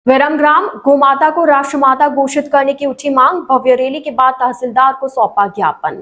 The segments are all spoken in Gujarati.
विरमगाम गोमाता को राष्ट्रमाता घोषित करने की उठी मांग। भव्य रैली के बाद तहसीलदार को सौंपा ज्ञापन।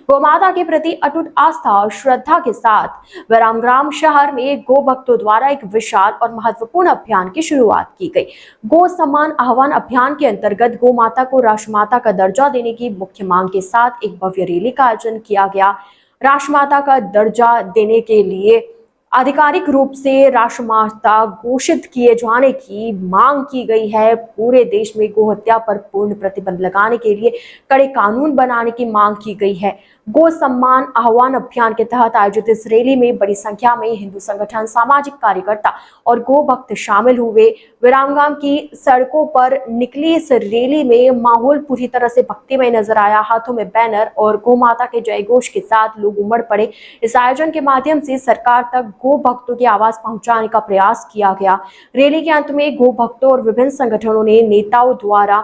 गोमाता के प्रति अटूट आस्था और श्रद्धा के साथ विरमगाम शहर में गो भक्तों द्वारा एक विशाल और महत्वपूर्ण अभियान की शुरुआत की गई। गो सम्मान आह्वान अभियान के अंतर्गत गो माता को राष्ट्रमाता का दर्जा देने की मुख्य मांग के साथ एक भव्य रैली का आयोजन किया गया। राष्ट्रमाता का दर्जा देने के लिए आधिकारिक रूप से राष्ट्रमाता घोषित किए जाने की मांग की गई है। पूरे देश में गोहत्या पर पूर्ण प्रतिबंध लगाने के लिए कड़े कानून बनाने की मांग की गई है। गो सम्मान आह्वान अभियान के तहत आयोजित इस रैली में बड़ी संख्या में हिंदू संगठन, सामाजिक कार्यकर्ता और गो भक्त शामिल हुए। विरमगाम की सड़कों पर निकली इस रैली में माहौल पूरी तरह से भक्तिमय नजर आया। हाथों में बैनर और गो माता के जय घोष के साथ लोग उमड़ पड़े। इस आयोजन के माध्यम से सरकार तक गो भक्तों की आवाज पहुंचाने का प्रयास किया गया। रैली के अंत में गो भक्तों और विभिन्न संगठनों ने नेताओं द्वारा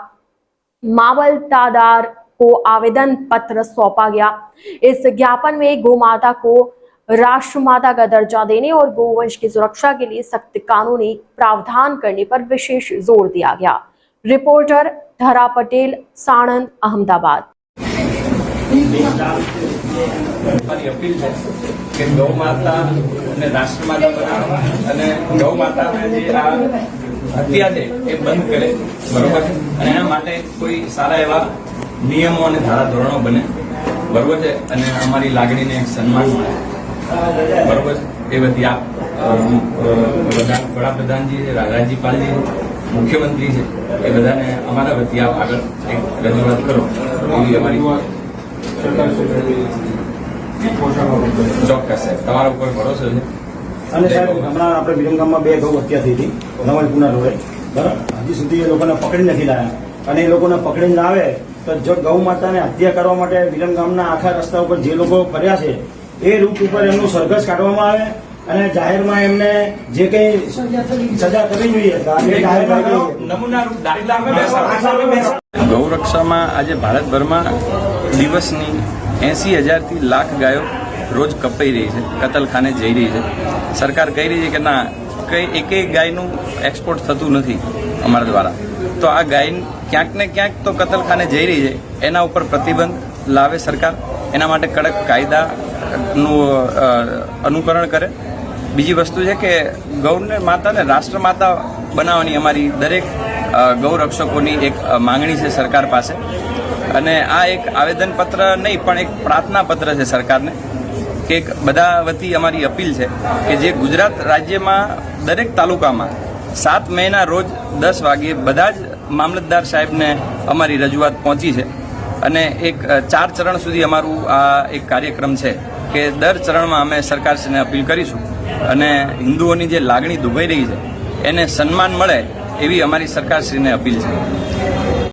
मामलतदार को आवेदन पत्र सौंपा गया। इस ज्ञापन में गो माता को राष्ट्रमाता का दर्जा देने और गोवंश की सुरक्षा के लिए सख्त कानूनी प्रावधान करने पर विशेष जोर दिया गया। रिपोर्टर धरा पटेल, साणंद, अहमदाबाद। अपील है कि गौ माता ने राष्ट्रमाता बनाववा અને ગૌ માતાને જે આ હત્યા છે એ બંધ કરે, બરોબર છે, અને એના માટે કોઈ સારા એવા નિયમો અને ધારા ધોરણો બને, બરોબર છે, અને અમારી લાગણીને એક સન્માન મળે, બરોબર છે। એ બધી આપ વડાપ્રધાનજી છે, રાજ્યપાલજી છે, મુખ્યમંત્રી છે, એ બધાને અમારા વતી આપ આગળ એક રજૂઆત કરો એવી અમારી ચોક્કસ સાહેબ, તમારા ઉપર ભરોસો છે। અને સાહેબ હમણાં આપણે વિરમગામમાં 2 ગૌ હત્યા થઈ હતી નવલપુરના રોડે, બરાબર, હજી સુધી એ લોકોને પકડી નથી લાયા અને એ લોકોને પકડીને લાવે તો જો ગૌ માતાને હત્યા કરવા માટે વિરમગામના આખા રસ્તા ઉપર જે લોકો ફર્યા છે એ રૂટ ઉપર એમનું સરઘસ કાઢવામાં આવે અને જાહેરમાં એમને જે કંઈ સજા કરવી જોઈએ નમૂના રૂપ દાખલા ગૌરક્ષામાં આજે ભારતભરમાં દિવસની 80,000 થી લાખ ગાયો રોજ કપાઈ રહી છે, કતલખાને જઈ રહી છે। સરકાર કહી રહી છે કે ના, કઈ એકેય ગાયનું એક્સપોર્ટ થતું નથી અમારા દ્વારા, તો આ ગાય ક્યાંક ને ક્યાંક તો કતલખાને જઈ રહી છે, એના ઉપર પ્રતિબંધ લાવે સરકાર, એના માટે કડક કાયદાનું અનુકરણ કરે। બીજી વસ્તુ છે કે ગૌને માતાને રાષ્ટ્રમાતા બનાવવાની અમારી દરેક ગૌરક્ષકોની એક માંગણી છે સરકાર પાસે, અને આ એક આવેદનપત્ર નહીં પણ એક પ્રાર્થના પત્ર છે સરકારને કે બધા વતી અમારી અપીલ છે કે જે ગુજરાત રાજ્યમાં દરેક તાલુકામાં 7 મેના રોજ 10 વાગ્યે બધા જ મામલતદાર સાહેબને અમારી રજૂઆત પહોંચી છે, અને એક 4 ચરણ સુધી અમારું આ એક કાર્યક્રમ છે કે દર ચરણમાં અમે સરકારશ્રીને અપીલ કરીશું અને હિન્દુઓની જે લાગણી દુભાઈ રહી છે એને સન્માન મળે એવી અમારી સરકારશ્રીને અપીલ છે।